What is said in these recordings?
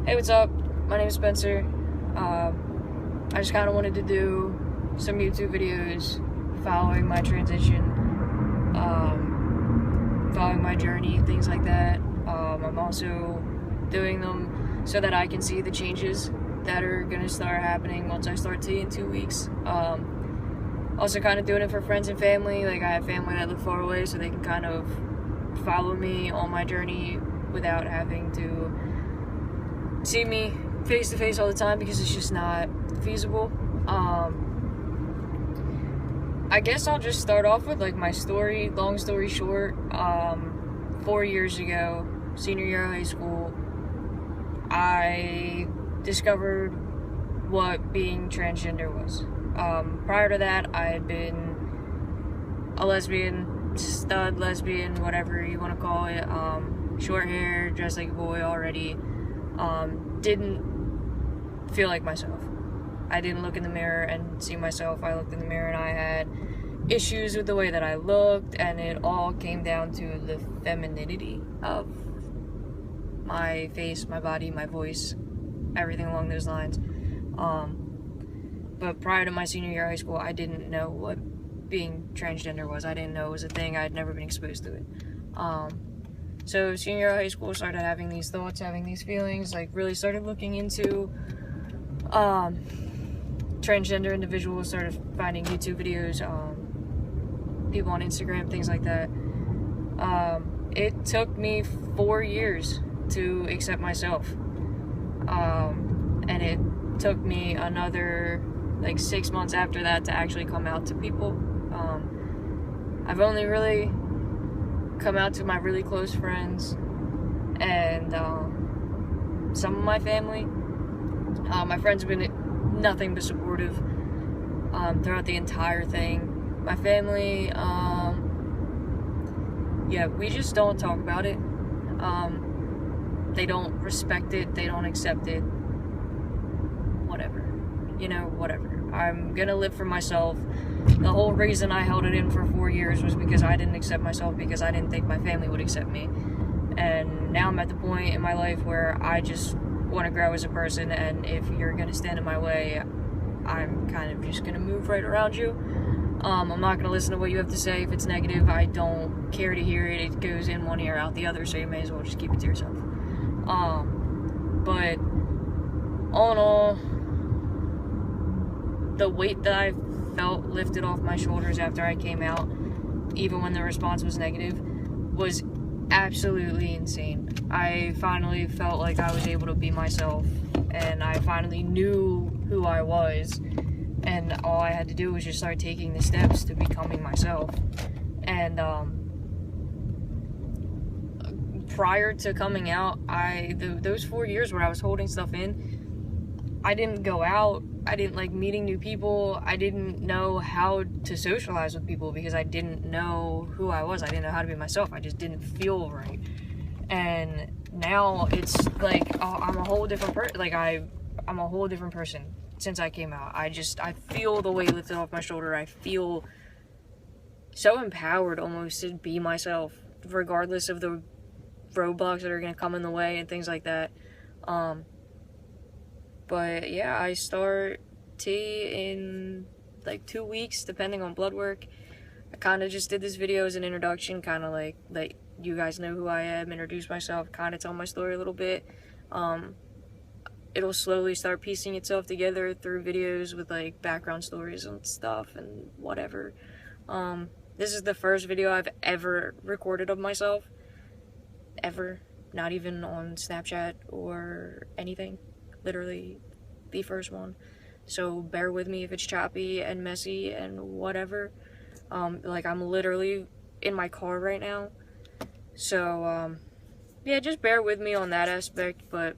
Hey, what's up? My name is Spencer. I just kind of wanted to do some YouTube videos following my transition, following my journey, things like that. I'm also doing them so that I can see the changes that are going to start happening once I start T in 2 weeks. Also kind of doing it for friends and family. Like, I have family that live far away, so they can kind of follow me on my journey without having to see me face to face all the time, because it's just not feasible. I guess I'll just start off with like my story. Long story short, 4 years ago, senior year of high school, I discovered what being transgender was. Prior to that, I had been a lesbian, stud lesbian, whatever you want to call it. Short hair, dressed like a boy already. Didn't feel like myself. I didn't look in the mirror and see myself. I looked in the mirror and I had issues with the way that I looked, and it all came down to the femininity of my face, my body, my voice, everything along those lines. But prior to my senior year of high school, I didn't know what being transgender was. I didn't know it was a thing. I had never been exposed to it. So senior year of high school, started having these thoughts, having these feelings, like really started looking into transgender individuals, started finding YouTube videos, people on Instagram, things like that. It took me 4 years to accept myself, and it took me another like 6 months after that to actually come out to people. I've only really come out to my really close friends and some of my family. My friends have been nothing but supportive throughout the entire thing. My family, yeah, we just don't talk about it. They don't respect it, they don't accept it, whatever, whatever. I'm gonna live for myself. The whole reason I held it in for 4 years was because I didn't accept myself, because I didn't think my family would accept me. And now I'm at the point in my life where I just want to grow as a person, and if you're going to stand in my way, I'm kind of just going to move right around you. I'm not going to listen to what you have to say. If it's negative, I don't care to hear it. It goes in one ear, out the other, so you may as well just keep it to yourself. But all in all, the weight that I felt lifted off my shoulders after I came out, even when the response was negative, was absolutely insane. I finally felt like I was able to be myself, and I finally knew who I was, and all I had to do was just start taking the steps to becoming myself. And prior to coming out, those 4 years where I was holding stuff in, I didn't go out, I didn't like meeting new people, I didn't know how to socialize with people because I didn't know who I was, I didn't know how to be myself, I just didn't feel right. And now it's like, I'm a whole different person, like I'm a whole different person since I came out. I feel the weight lifted off my shoulder, I feel so empowered almost to be myself, regardless of the roadblocks that are going to come in the way and things like that. But yeah, I start T in like 2 weeks, depending on blood work. I kind of just did this video as an introduction, kind of like let you guys know who I am, introduce myself, kind of tell my story a little bit. It'll slowly start piecing itself together through videos with like background stories and stuff and whatever. This is the first video I've ever recorded of myself. Ever. Not even on Snapchat or anything. Literally the first one. So bear with me if it's choppy and messy and whatever. Like, I'm literally in my car right now. So, yeah, just bear with me on that aspect. But,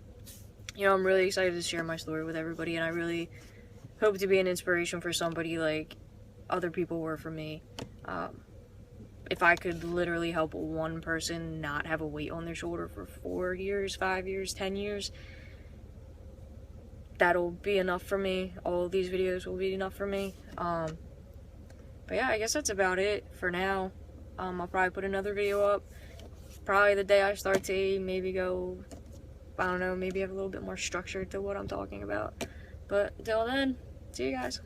I'm really excited to share my story with everybody. And I really hope to be an inspiration for somebody like other people were for me. If I could literally help one person not have a weight on their shoulder for 4 years, 5 years, 10 years, that'll be enough for me. All of these videos will be enough for me. But yeah, I guess that's about it for now. I'll probably put another video up probably the day I start T, maybe go I don't know, maybe have a little bit more structure to what I'm talking about. But until then, see you guys.